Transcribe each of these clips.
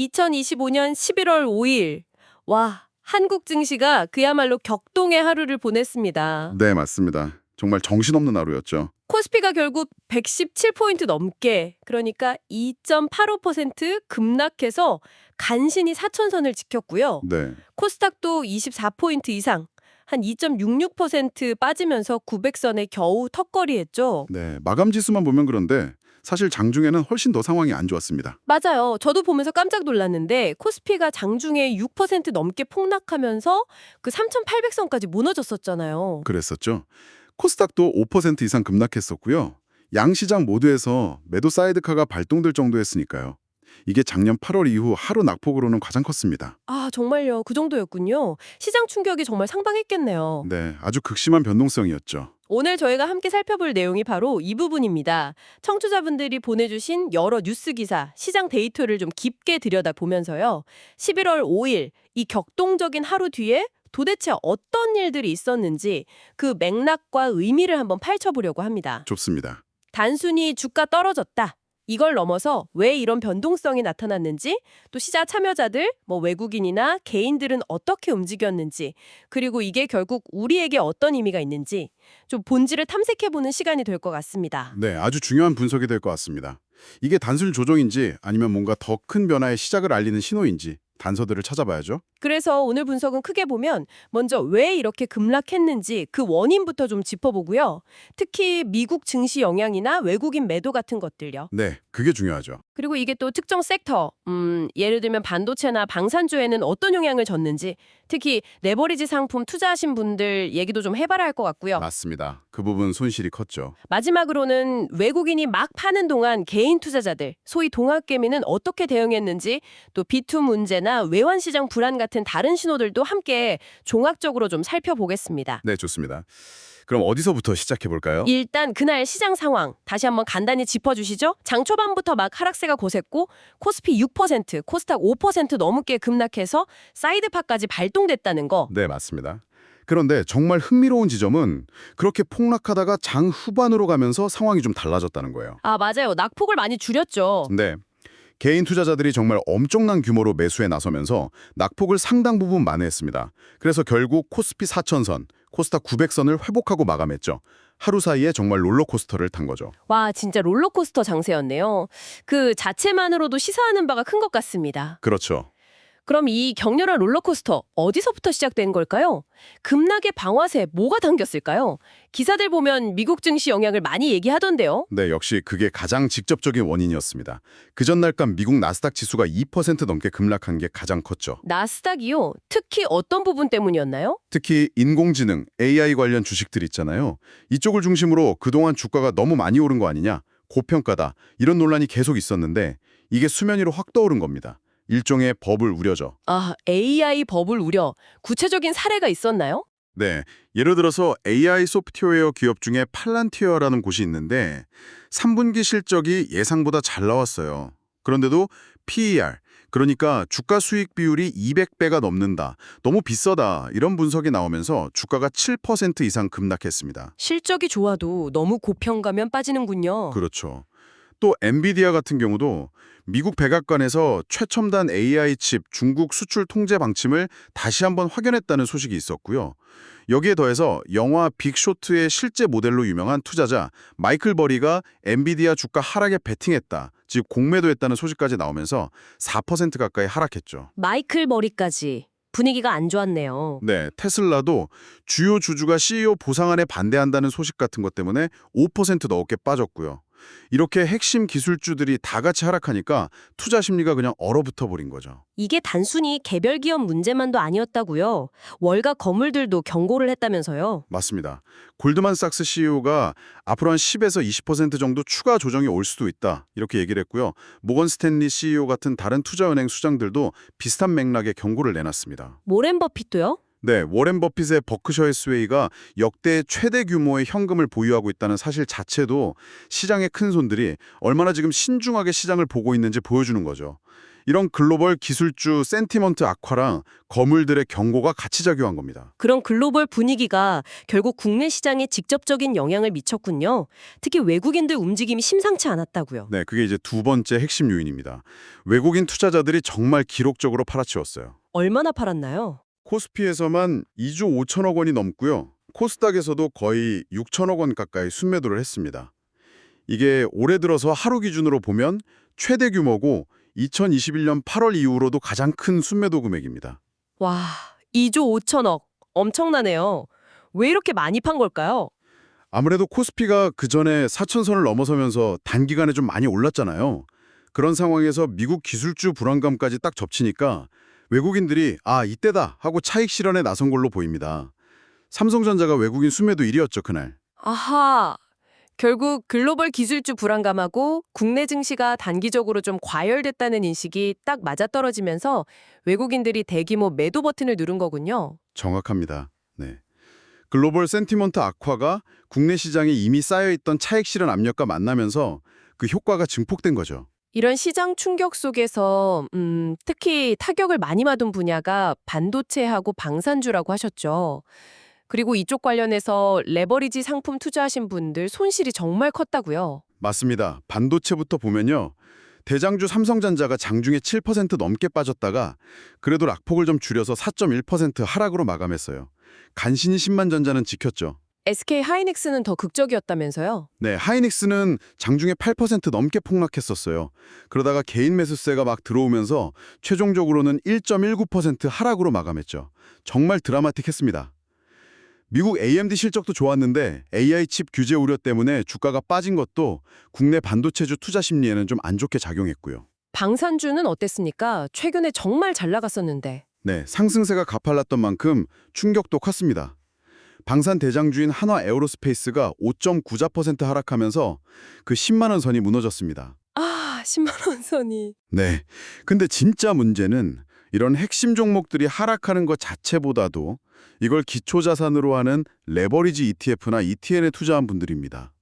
2025년 11월 5일. 와, 한국 증시가 그야말로 격동의 하루를 보냈습니다. 네, 맞습니다. 정말 정신없는 하루였죠. 코스피가 결국 117포인트 넘게, 그러니까 2.85% 급락해서 간신히 4천선을 지켰고요. 네, 코스닥도 24포인트 이상, 한 2.66% 빠지면서 900선에 겨우 턱걸이했죠. 네, 마감 지수만 보면 그런데 사실 장중에는 훨씬 더 상황이 안 좋았습니다. 맞아요. 저도 보면서 깜짝 놀랐는데 코스피가 장중에 6% 넘게 폭락하면서 그 3,800선까지 무너졌었잖아요. 그랬었죠. 코스닥도 5% 이상 급락했었고요. 양 시장 모두에서 매도 사이드카가 발동될 정도였으니까요. 이게 작년 8월 이후 하루 낙폭으로는 가장 컸습니다. 아, 정말요. 그 정도였군요. 시장 충격이 정말 상당했겠네요. 네, 아주 극심한 변동성이었죠. 오늘 저희가 함께 살펴볼 내용이 바로 이 부분입니다. 청취자분들이 보내주신 여러 뉴스 기사, 시장 데이터를 좀 깊게 들여다보면서요. 11월 5일 이 격동적인 하루 뒤에 도대체 어떤 일들이 있었는지 그 맥락과 의미를 한번 파헤쳐보려고 합니다. 좋습니다. 단순히 주가 떨어졌다. 이걸 넘어서 왜 이런 변동성이 나타났는지, 또 시장 참여자들, 외국인이나 개인들은 어떻게 움직였는지, 그리고 이게 결국 우리에게 어떤 의미가 있는지 좀 본질을 탐색해보는 시간이 될 것 같습니다. 네, 아주 중요한 분석이 될 것 같습니다. 이게 단순 조정인지 아니면 뭔가 더 큰 변화의 시작을 알리는 신호인지 단서들을 찾아봐야죠. 그래서 오늘 분석은 크게 보면 먼저 왜 이렇게 급락했는지 그 원인부터 좀 짚어보고요. 특히 미국 증시 영향이나 외국인 매도 같은 것들요. 네, 그게 중요하죠. 그리고 이게 또 특정 섹터, 예를 들면 반도체나 방산주에는 어떤 영향을 줬는지, 특히 레버리지 상품 투자하신 분들 얘기도 좀 해봐야 할 것 같고요. 맞습니다. 그 부분 손실이 컸죠. 마지막으로는 외국인이 막 파는 동안 개인 투자자들, 소위 동학개미는 어떻게 대응했는지, 또 비투 문제나 외환시장 불안 같은 다른 신호들도 함께 종합적으로 좀 살펴보겠습니다. 네, 좋습니다. 그럼 어디서부터 시작해 볼까요? 일단 그날 시장 상황 다시 한번 간단히 짚어주시죠. 장 초반부터 막 하락세가 고샜고 코스피 6%, 코스닥 5% 넘게 급락해서 사이드파까지 발동됐다는 거. 네, 맞습니다. 그런데 정말 흥미로운 지점은 그렇게 폭락하다가 장 후반으로 가면서 상황이 좀 달라졌다는 거예요. 아, 맞아요. 낙폭을 많이 줄였죠. 네. 개인 투자자들이 정말 엄청난 규모로 매수에 나서면서 낙폭을 상당 부분 만회했습니다. 그래서 결국 코스피 4천선, 코스닥 900선을 회복하고 마감했죠. 하루 사이에 정말 롤러코스터를 탄 거죠. 와, 진짜 롤러코스터 장세였네요. 그 자체만으로도 시사하는 바가 큰 것 같습니다. 그렇죠. 그럼 이 격렬한 롤러코스터 어디서부터 시작된 걸까요? 급락의 방아쇠 뭐가 당겼을까요? 기사들 보면 미국 증시 영향을 많이 얘기하던데요. 네, 역시 그게 가장 직접적인 원인이었습니다. 그 전날감 미국 나스닥 지수가 2% 넘게 급락한 게 가장 컸죠. 나스닥이요? 특히 어떤 부분 때문이었나요? 특히 인공지능, AI 관련 주식들 있잖아요. 이쪽을 중심으로 그동안 주가가 너무 많이 오른 거 아니냐, 고평가다, 이런 논란이 계속 있었는데 이게 수면 위로 확 떠오른 겁니다. 일종의 버블 우려죠. 아, AI 버블 우려. 구체적인 사례가 있었나요? 네, 예를 들어서 AI 소프트웨어 기업 중에 팔란티어라는 곳이 있는데 3분기 실적이 예상보다 잘 나왔어요. 그런데도 PER, 그러니까 주가 수익 비율이 200배가 넘는다, 너무 비싸다, 이런 분석이 나오면서 주가가 7% 이상 급락했습니다. 실적이 좋아도 너무 고평가면 빠지는군요. 그렇죠. 또 엔비디아 같은 경우도 미국 백악관에서 최첨단 AI 칩 중국 수출 통제 방침을 다시 한번 확인했다는 소식이 있었고요. 여기에 더해서 영화 빅쇼트의 실제 모델로 유명한 투자자 마이클 버리가 엔비디아 주가 하락에 베팅했다, 즉 공매도했다는 소식까지 나오면서 4% 가까이 하락했죠. 마이클 머리까지. 분위기가 안 좋았네요. 네, 테슬라도 주요 주주가 CEO 보상안에 반대한다는 소식 같은 것 때문에 5% 넘게 빠졌고요. 이렇게 핵심 기술주들이 다 같이 하락하니까 투자 심리가 그냥 얼어붙어 버린 거죠. 이게 단순히 개별 기업 문제만도 아니었다고요. 월가 거물들도 경고를 했다면서요. 맞습니다. 골드만삭스 CEO가 앞으로 한 10에서 20% 정도 추가 조정이 올 수도 있다, 이렇게 얘기를 했고요. 모건 스탠리 CEO 같은 다른 투자은행 수장들도 비슷한 맥락의 경고를 내놨습니다. 모렌 버핏도요? 네, 워렌 버핏의 버크셔 해스웨이가 역대 최대 규모의 현금을 보유하고 있다는 사실 자체도 시장의 큰 손들이 얼마나 지금 신중하게 시장을 보고 있는지 보여주는 거죠. 이런 글로벌 기술주 센티먼트 악화랑 거물들의 경고가 같이 작용한 겁니다. 그런 글로벌 분위기가 결국 국내 시장에 직접적인 영향을 미쳤군요. 특히 외국인들 움직임이 심상치 않았다고요. 네, 그게 이제 두 번째 핵심 요인입니다. 외국인 투자자들이 정말 기록적으로 팔아치웠어요. 얼마나 팔았나요? 코스피에서만 2조 5천억 원이 넘고요. 코스닥에서도 거의 6천억 원 가까이 순매도를 했습니다. 이게 올해 들어서 하루 기준으로 보면 최대 규모고 2021년 8월 이후로도 가장 큰 순매도 금액입니다. 와, 2조 5천억. 엄청나네요. 왜 이렇게 많이 판 걸까요? 아무래도 코스피가 그전에 4천선을 넘어서면서 단기간에 좀 많이 올랐잖아요. 그런 상황에서 미국 기술주 불안감까지 딱 겹치니까 외국인들이 이때다 하고 차익 실현에 나선 걸로 보입니다. 삼성전자가 외국인 순매도 1위였죠, 그날. 아하. 결국 글로벌 기술주 불안감하고 국내 증시가 단기적으로 좀 과열됐다는 인식이 딱 맞아떨어지면서 외국인들이 대규모 매도 버튼을 누른 거군요. 정확합니다. 네. 글로벌 센티먼트 악화가 국내 시장에 이미 쌓여있던 차익 실현 압력과 만나면서 그 효과가 증폭된 거죠. 이런 시장 충격 속에서 특히 타격을 많이 받은 분야가 반도체하고 방산주라고 하셨죠. 그리고 이쪽 관련해서 레버리지 상품 투자하신 분들 손실이 정말 컸다고요. 맞습니다. 반도체부터 보면요. 대장주 삼성전자가 장중에 7% 넘게 빠졌다가 그래도 락폭을 좀 줄여서 4.1% 하락으로 마감했어요. 간신히 10만전자는 지켰죠. SK 하이닉스는 더 극적이었다면서요? 네, 하이닉스는 장중에 8% 넘게 폭락했었어요. 그러다가 개인 매수세가 막 들어오면서 최종적으로는 1.19% 하락으로 마감했죠. 정말 드라마틱했습니다. 미국 AMD 실적도 좋았는데 AI 칩 규제 우려 때문에 주가가 빠진 것도 국내 반도체주 투자 심리에는 좀 안 좋게 작용했고요. 방산주는 어땠습니까? 최근에 정말 잘 나갔었는데. 네, 상승세가 가팔랐던 만큼 충격도 컸습니다. 방산 대장주인 한화 에어로스페이스가 5.94% 하락하면서 그 10만 원 선이 무너졌습니다. 10만 원 선이. 네, 근데 진짜 문제는 이런 핵심 종목들이 하락하는 것 자체보다도 이걸 기초자산으로 하는 레버리지 ETF나 ETN에 투자한 분들입니다.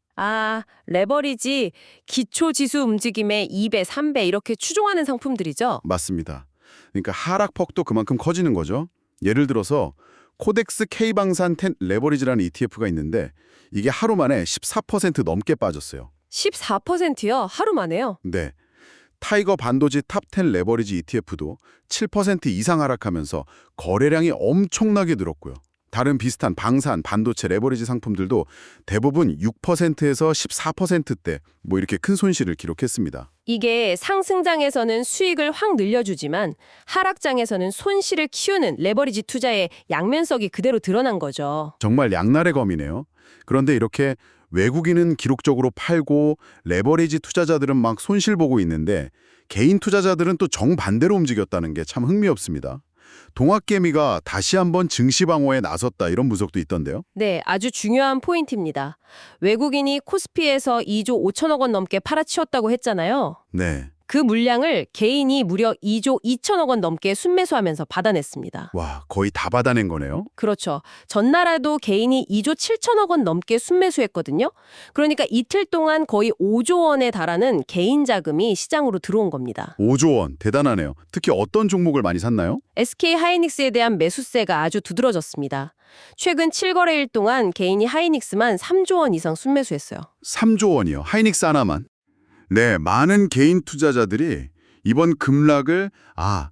레버리지, 기초지수 움직임의 2배, 3배 이렇게 추종하는 상품들이죠? 맞습니다. 그러니까 하락폭도 그만큼 커지는 거죠. 예를 들어서 코덱스 K방산 10 레버리지라는 ETF가 있는데 이게 하루 만에 14% 넘게 빠졌어요. 14%요? 하루 만에요? 네. 타이거 반도지 탑10 레버리지 ETF도 7% 이상 하락하면서 거래량이 엄청나게 늘었고요. 다른 비슷한 방산, 반도체 레버리지 상품들도 대부분 6%에서 14%대 이렇게 큰 손실을 기록했습니다. 이게 상승장에서는 수익을 확 늘려주지만 하락장에서는 손실을 키우는 레버리지 투자의 양면성이 그대로 드러난 거죠. 정말 양날의 검이네요. 그런데 이렇게 외국인은 기록적으로 팔고 레버리지 투자자들은 막 손실 보고 있는데 개인 투자자들은 또 정반대로 움직였다는 게 참 흥미롭습니다. 동학개미가 다시 한번 증시 방어에 나섰다 이런 분석도 있던데요. 네, 아주 중요한 포인트입니다. 외국인이 코스피에서 2조 5천억 원 넘게 팔아치웠다고 했잖아요. 네. 그 물량을 개인이 무려 2조 2천억 원 넘게 순매수하면서 받아냈습니다. 와, 거의 다 받아낸 거네요. 그렇죠. 전날에도 개인이 2조 7천억 원 넘게 순매수했거든요. 그러니까 이틀 동안 거의 5조 원에 달하는 개인 자금이 시장으로 들어온 겁니다. 5조 원, 대단하네요. 특히 어떤 종목을 많이 샀나요? SK 하이닉스에 대한 매수세가 아주 두드러졌습니다. 최근 7거래일 동안 개인이 하이닉스만 3조 원 이상 순매수했어요. 3조 원이요. 하이닉스 하나만. 네, 많은 개인 투자자들이 이번 급락을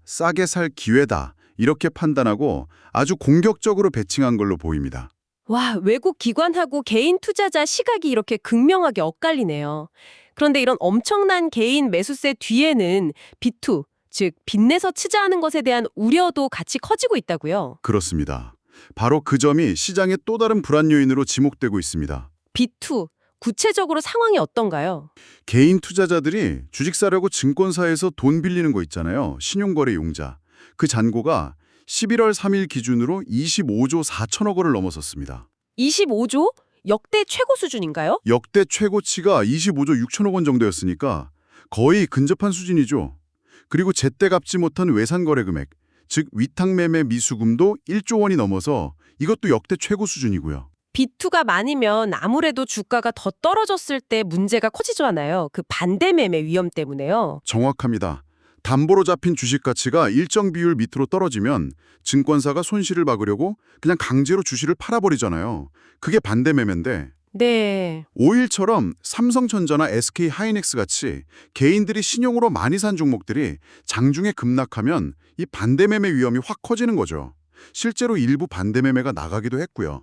싸게 살 기회다 이렇게 판단하고 아주 공격적으로 베팅한 걸로 보입니다. 와, 외국 기관하고 개인 투자자 시각이 이렇게 극명하게 엇갈리네요. 그런데 이런 엄청난 개인 매수세 뒤에는 비투, 즉 빚내서 투자하는 것에 대한 우려도 같이 커지고 있다고요. 그렇습니다. 바로 그 점이 시장의 또 다른 불안 요인으로 지목되고 있습니다. 비투, 구체적으로 상황이 어떤가요? 개인 투자자들이 주식 사려고 증권사에서 돈 빌리는 거 있잖아요. 신용거래 용자. 그 잔고가 11월 3일 기준으로 25조 4천억 원을 넘어섰습니다. 25조? 역대 최고 수준인가요? 역대 최고치가 25조 6천억 원 정도였으니까 거의 근접한 수준이죠. 그리고 제때 갚지 못한 외산거래 금액, 즉 위탁매매 미수금도 1조 원이 넘어서 이것도 역대 최고 수준이고요. 비투가 많으면 아무래도 주가가 더 떨어졌을 때 문제가 커지잖아요. 그 반대 매매 위험 때문에요. 정확합니다. 담보로 잡힌 주식 가치가 일정 비율 밑으로 떨어지면 증권사가 손실을 막으려고 그냥 강제로 주식을 팔아버리잖아요. 그게 반대 매매인데 네. 5일처럼 삼성전자나 SK 하이닉스 같이 개인들이 신용으로 많이 산 종목들이 장중에 급락하면 이 반대 매매 위험이 확 커지는 거죠. 실제로 일부 반대 매매가 나가기도 했고요.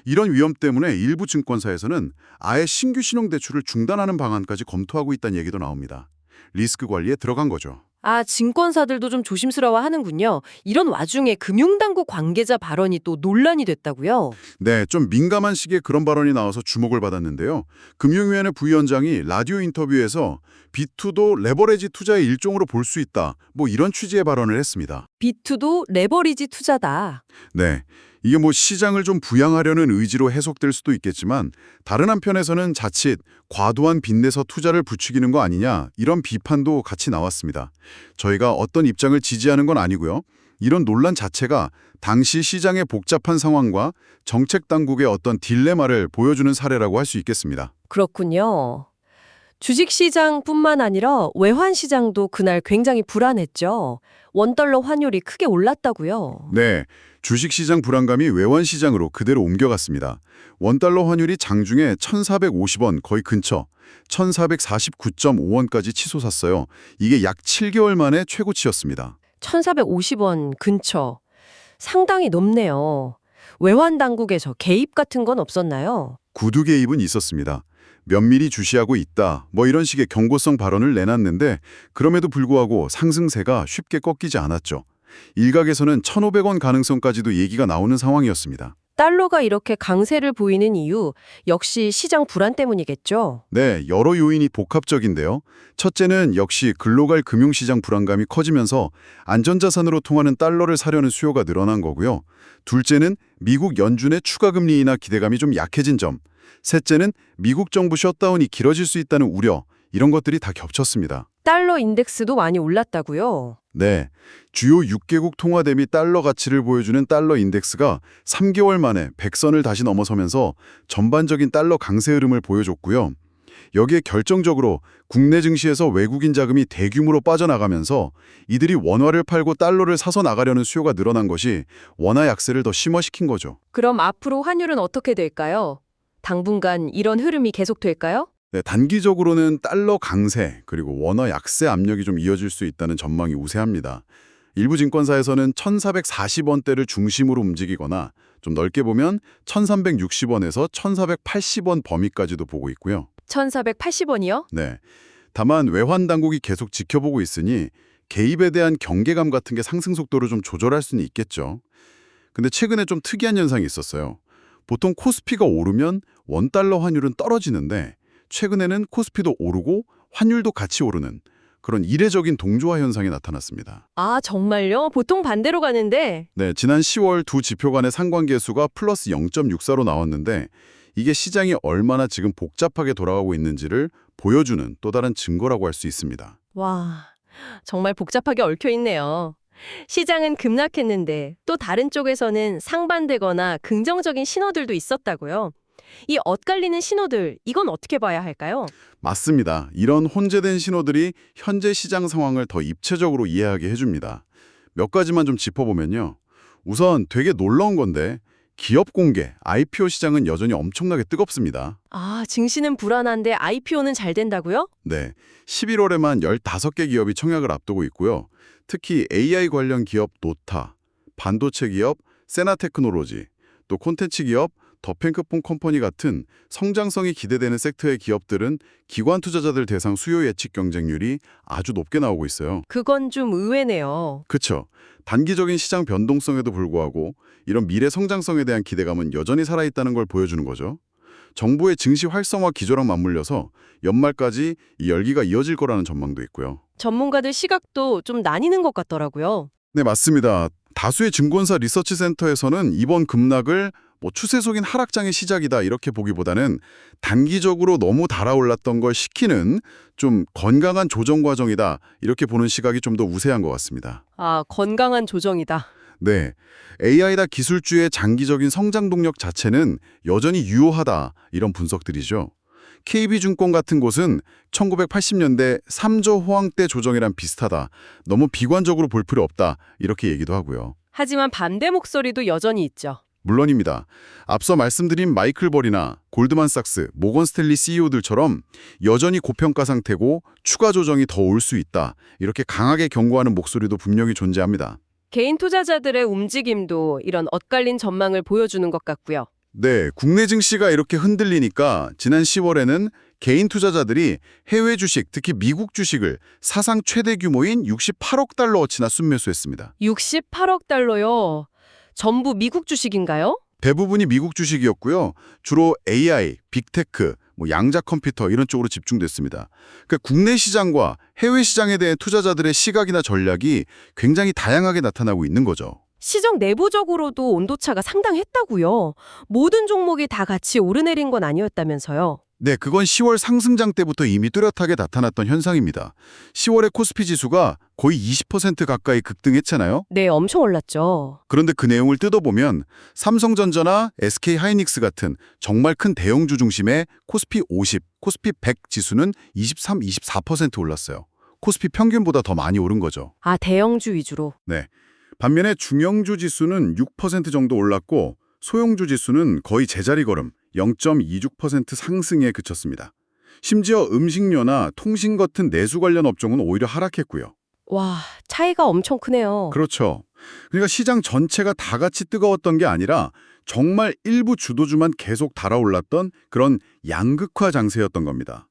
이런 위험 때문에 일부 증권사에서는 아예 신규 신용 대출을 중단하는 방안까지 검토하고 있다는 얘기도 나옵니다. 리스크 관리에 들어간 거죠. 아, 증권사들도 좀 조심스러워 하는군요. 이런 와중에 금융당국 관계자 발언이 또 논란이 됐다고요? 네, 좀 민감한 시기에 그런 발언이 나와서 주목을 받았는데요. 금융위원회 부위원장이 라디오 인터뷰에서 B2도 레버리지 투자의 일종으로 볼 수 있다. 뭐 이런 취지의 발언을 했습니다. B2도 레버리지 투자다. 네, 이게 뭐 시장을 좀 부양하려는 의지로 해석될 수도 있겠지만 다른 한편에서는 자칫 과도한 빚내서 투자를 부추기는 거 아니냐 이런 비판도 같이 나왔습니다. 저희가 어떤 입장을 지지하는 건 아니고요. 이런 논란 자체가 당시 시장의 복잡한 상황과 정책 당국의 어떤 딜레마를 보여주는 사례라고 할 수 있겠습니다. 그렇군요. 주식시장뿐만 아니라 외환시장도 그날 굉장히 불안했죠. 원달러 환율이 크게 올랐다고요. 네, 주식시장 불안감이 외환시장으로 그대로 옮겨갔습니다. 원달러 환율이 장중에 1,450원 거의 근처, 1,449.5원까지 치솟았어요. 이게 약 7개월 만에 최고치였습니다. 1,450원 근처. 상당히 높네요. 외환 당국에서 개입 같은 건 없었나요? 구두 개입은 있었습니다. 면밀히 주시하고 있다, 뭐 이런 식의 경고성 발언을 내놨는데 그럼에도 불구하고 상승세가 쉽게 꺾이지 않았죠. 일각에서는 1,500원 가능성까지도 얘기가 나오는 상황이었습니다. 달러가 이렇게 강세를 보이는 이유 역시 시장 불안 때문이겠죠. 네, 여러 요인이 복합적인데요. 첫째는 역시 글로벌 금융시장 불안감이 커지면서 안전자산으로 통하는 달러를 사려는 수요가 늘어난 거고요. 둘째는 미국 연준의 추가 금리 인하 기대감이 좀 약해진 점. 셋째는 미국 정부 셧다운이 길어질 수 있다는 우려. 이런 것들이 다 겹쳤습니다. 달러 인덱스도 많이 올랐다고요. 네, 주요 6개국 통화 대비 달러 가치를 보여주는 달러 인덱스가 3개월 만에 100선을 다시 넘어서면서 전반적인 달러 강세 흐름을 보여줬고요. 여기에 결정적으로 국내 증시에서 외국인 자금이 대규모로 빠져나가면서 이들이 원화를 팔고 달러를 사서 나가려는 수요가 늘어난 것이 원화 약세를 더 심화시킨 거죠. 그럼 앞으로 환율은 어떻게 될까요? 당분간 이런 흐름이 계속될까요? 네, 단기적으로는 달러 강세 그리고 원화 약세 압력이 좀 이어질 수 있다는 전망이 우세합니다. 일부 증권사에서는 1,440원대를 중심으로 움직이거나 좀 넓게 보면 1,360원에서 1,480원 범위까지도 보고 있고요. 1,480원이요? 네, 다만 외환 당국이 계속 지켜보고 있으니 개입에 대한 경계감 같은 게 상승 속도를 좀 조절할 수는 있겠죠. 근데 최근에 좀 특이한 현상이 있었어요. 보통 코스피가 오르면 원달러 환율은 떨어지는데 최근에는 코스피도 오르고 환율도 같이 오르는 그런 이례적인 동조화 현상이 나타났습니다. 아, 정말요? 보통 반대로 가는데. 네, 지난 10월 두 지표 간의 상관계수가 플러스 0.64로 나왔는데 이게 시장이 얼마나 지금 복잡하게 돌아가고 있는지를 보여주는 또 다른 증거라고 할 수 있습니다. 와, 정말 복잡하게 얽혀 있네요. 시장은 급락했는데 또 다른 쪽에서는 상반되거나 긍정적인 신호들도 있었다고요. 이 엇갈리는 신호들, 이건 어떻게 봐야 할까요? 맞습니다. 이런 혼재된 신호들이 현재 시장 상황을 더 입체적으로 이해하게 해줍니다. 몇 가지만 좀 짚어보면요. 우선 되게 놀라운 건데 기업 공개, IPO 시장은 여전히 엄청나게 뜨겁습니다. 아, 증시는 불안한데 IPO는 잘 된다고요? 네, 11월에만 15개 기업이 청약을 앞두고 있고요. 특히 AI 관련 기업 노타, 반도체 기업 세나테크놀로지, 또 콘텐츠 기업 더펜크폰 컴퍼니 같은 성장성이 기대되는 섹터의 기업들은 기관 투자자들 대상 수요 예측 경쟁률이 아주 높게 나오고 있어요. 그건 좀 의외네요. 그렇죠. 단기적인 시장 변동성에도 불구하고 이런 미래 성장성에 대한 기대감은 여전히 살아있다는 걸 보여주는 거죠. 정부의 증시 활성화 기조랑 맞물려서 연말까지 이 열기가 이어질 거라는 전망도 있고요. 전문가들 시각도 좀 나뉘는 것 같더라고요. 네, 맞습니다. 다수의 증권사 리서치 센터에서는 이번 급락을 추세 속인 하락장의 시작이다 이렇게 보기보다는 단기적으로 너무 달아올랐던 걸 식히는 좀 건강한 조정 과정이다 이렇게 보는 시각이 좀 더 우세한 것 같습니다. 아, 건강한 조정이다. 네, AI나 기술주의 장기적인 성장 동력 자체는 여전히 유효하다 이런 분석들이죠. KB증권 같은 곳은 1980년대 3조 호황 때 조정이랑 비슷하다. 너무 비관적으로 볼 필요 없다. 이렇게 얘기도 하고요. 하지만 반대 목소리도 여전히 있죠. 물론입니다. 앞서 말씀드린 마이클 버리나 골드만삭스, 모건 스탠리 CEO들처럼 여전히 고평가 상태고 추가 조정이 더 올 수 있다. 이렇게 강하게 경고하는 목소리도 분명히 존재합니다. 개인 투자자들의 움직임도 이런 엇갈린 전망을 보여주는 것 같고요. 네, 국내 증시가 이렇게 흔들리니까 지난 10월에는 개인 투자자들이 해외 주식, 특히 미국 주식을 사상 최대 규모인 68억 달러어치나 순매수했습니다. 68억 달러요. 전부 미국 주식인가요? 대부분이 미국 주식이었고요. 주로 AI, 빅테크, 양자 컴퓨터 이런 쪽으로 집중됐습니다. 그러니까 국내 시장과 해외 시장에 대한 투자자들의 시각이나 전략이 굉장히 다양하게 나타나고 있는 거죠. 시장 내부적으로도 온도차가 상당했다고요. 모든 종목이 다 같이 오르내린 건 아니었다면서요. 네, 그건 10월 상승장 때부터 이미 뚜렷하게 나타났던 현상입니다. 10월에 코스피 지수가 거의 20% 가까이 급등했잖아요. 네, 엄청 올랐죠. 그런데 그 내용을 뜯어보면 삼성전자나 SK하이닉스 같은 정말 큰 대형주 중심의 코스피 50, 코스피 100 지수는 23, 24% 올랐어요. 코스피 평균보다 더 많이 오른 거죠. 아, 대형주 위주로. 네. 반면에 중형주 지수는 6% 정도 올랐고 소형주 지수는 거의 제자리 걸음 0.26% 상승에 그쳤습니다. 심지어 음식료나 통신 같은 내수 관련 업종은 오히려 하락했고요. 와, 차이가 엄청 크네요. 그렇죠. 그러니까 시장 전체가 다 같이 뜨거웠던 게 아니라 정말 일부 주도주만 계속 달아올랐던 그런 양극화 장세였던 겁니다.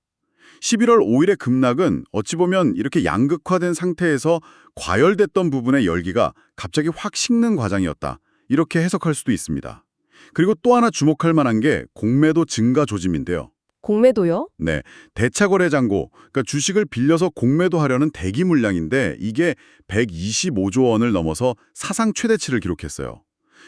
11월 5일의 급락은 어찌 보면 이렇게 양극화된 상태에서 과열됐던 부분의 열기가 갑자기 확 식는 과정이었다. 이렇게 해석할 수도 있습니다. 그리고 또 하나 주목할 만한 게 공매도 증가 조짐인데요. 공매도요? 네, 대차거래 잔고, 그러니까 주식을 빌려서 공매도하려는 대기 물량인데 이게 125조 원을 넘어서 사상 최대치를 기록했어요.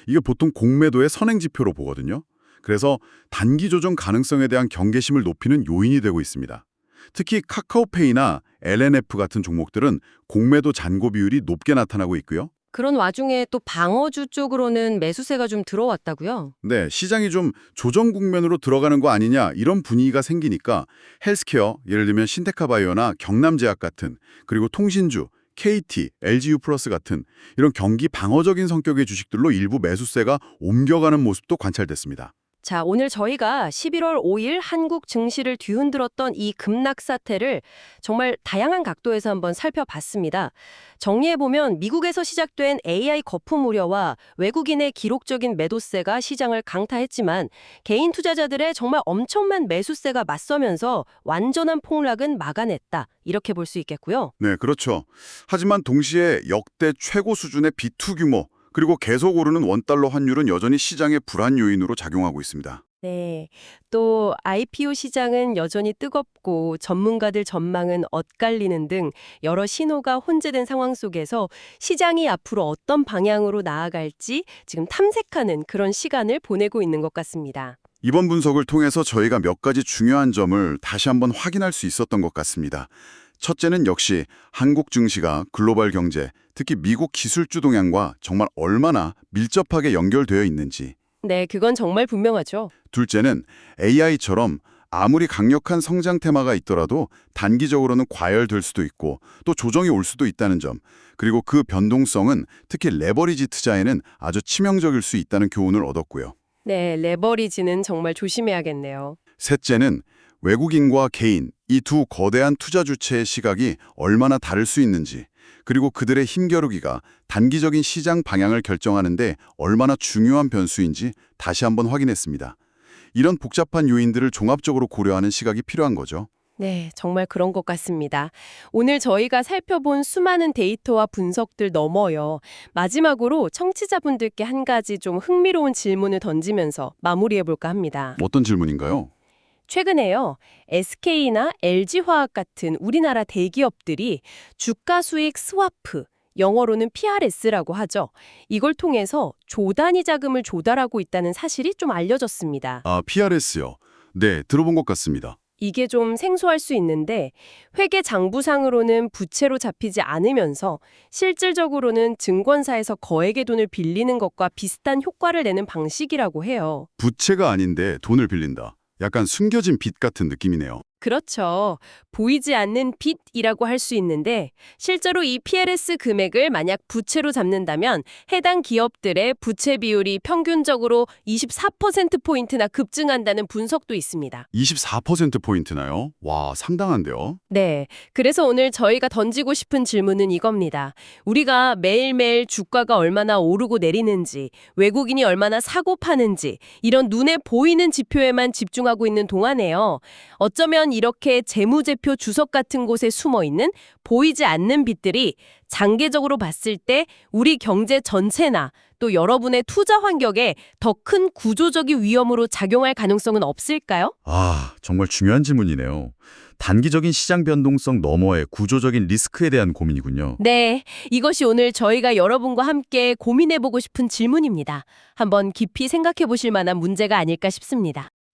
이게 보통 공매도의 선행 지표로 보거든요. 그래서 단기 조정 가능성에 대한 경계심을 높이는 요인이 되고 있습니다. 특히 카카오페이나 LNF 같은 종목들은 공매도 잔고 비율이 높게 나타나고 있고요. 그런 와중에 또 방어주 쪽으로는 매수세가 좀 들어왔다고요? 네, 시장이 좀 조정 국면으로 들어가는 거 아니냐 이런 분위기가 생기니까 헬스케어, 예를 들면 신테카바이오나 경남제약 같은 그리고 통신주, KT, LG유플러스 같은 이런 경기 방어적인 성격의 주식들로 일부 매수세가 옮겨가는 모습도 관찰됐습니다. 자, 오늘 저희가 11월 5일 한국 증시를 뒤흔들었던 이 급락 사태를 정말 다양한 각도에서 한번 살펴봤습니다. 정리해보면 미국에서 시작된 AI 거품 우려와 외국인의 기록적인 매도세가 시장을 강타했지만 개인 투자자들의 정말 엄청난 매수세가 맞서면서 완전한 폭락은 막아냈다. 이렇게 볼 수 있겠고요. 네, 그렇죠. 하지만 동시에 역대 최고 수준의 비투 규모 그리고 계속 오르는 원달러 환율은 여전히 시장의 불안 요인으로 작용하고 있습니다. 네. 또 IPO 시장은 여전히 뜨겁고 전문가들 전망은 엇갈리는 등 여러 신호가 혼재된 상황 속에서 시장이 앞으로 어떤 방향으로 나아갈지 지금 탐색하는 그런 시간을 보내고 있는 것 같습니다. 이번 분석을 통해서 저희가 몇 가지 중요한 점을 다시 한번 확인할 수 있었던 것 같습니다. 첫째는 역시 한국 증시가 글로벌 경제, 특히 미국 기술주 동향과 정말 얼마나 밀접하게 연결되어 있는지. 네, 그건 정말 분명하죠. 둘째는 AI처럼 아무리 강력한 성장 테마가 있더라도 단기적으로는 과열될 수도 있고 또 조정이 올 수도 있다는 점. 그리고 그 변동성은 특히 레버리지 투자에는 아주 치명적일 수 있다는 교훈을 얻었고요. 네, 레버리지는 정말 조심해야겠네요. 셋째는 외국인과 개인, 이 두 거대한 투자 주체의 시각이 얼마나 다를 수 있는지, 그리고 그들의 힘겨루기가 단기적인 시장 방향을 결정하는데 얼마나 중요한 변수인지 다시 한번 확인했습니다. 이런 복잡한 요인들을 종합적으로 고려하는 시각이 필요한 거죠. 네, 정말 그런 것 같습니다. 오늘 저희가 살펴본 수많은 데이터와 분석들 넘어요. 마지막으로 청취자분들께 한 가지 좀 흥미로운 질문을 던지면서 마무리해볼까 합니다. 어떤 질문인가요? 최근에요, SK나 LG화학 같은 우리나라 대기업들이 주가 수익 스와프, 영어로는 PRS라고 하죠. 이걸 통해서 조단위 자금을 조달하고 있다는 사실이 좀 알려졌습니다. 아, PRS요. 네, 들어본 것 같습니다. 이게 좀 생소할 수 있는데 회계 장부상으로는 부채로 잡히지 않으면서 실질적으로는 증권사에서 거액의 돈을 빌리는 것과 비슷한 효과를 내는 방식이라고 해요. 부채가 아닌데 돈을 빌린다. 약간 숨겨진 빚 같은 느낌이네요. 그렇죠. 보이지 않는 빚이라고 할 수 있는데 실제로 이 PLS 금액을 만약 부채로 잡는다면 해당 기업들의 부채 비율이 평균적으로 24%포인트나 급증한다는 분석도 있습니다. 24%포인트나요? 와, 상당한데요? 네. 그래서 오늘 저희가 던지고 싶은 질문은 이겁니다. 우리가 매일매일 주가가 얼마나 오르고 내리는지, 외국인이 얼마나 사고 파는지, 이런 눈에 보이는 지표에만 집중하고 있는 동안에요. 어쩌면 이렇게 재무제표 주석 같은 곳에 숨어 있는 보이지 않는 빚들이 장기적으로 봤을 때 우리 경제 전체나 또 여러분의 투자 환경에 더 큰 구조적인 위험으로 작용할 가능성은 없을까요? 아, 정말 중요한 질문이네요. 단기적인 시장 변동성 너머의 구조적인 리스크에 대한 고민이군요. 네, 이것이 오늘 저희가 여러분과 함께 고민해보고 싶은 질문입니다. 한번 깊이 생각해 보실 만한 문제가 아닐까 싶습니다.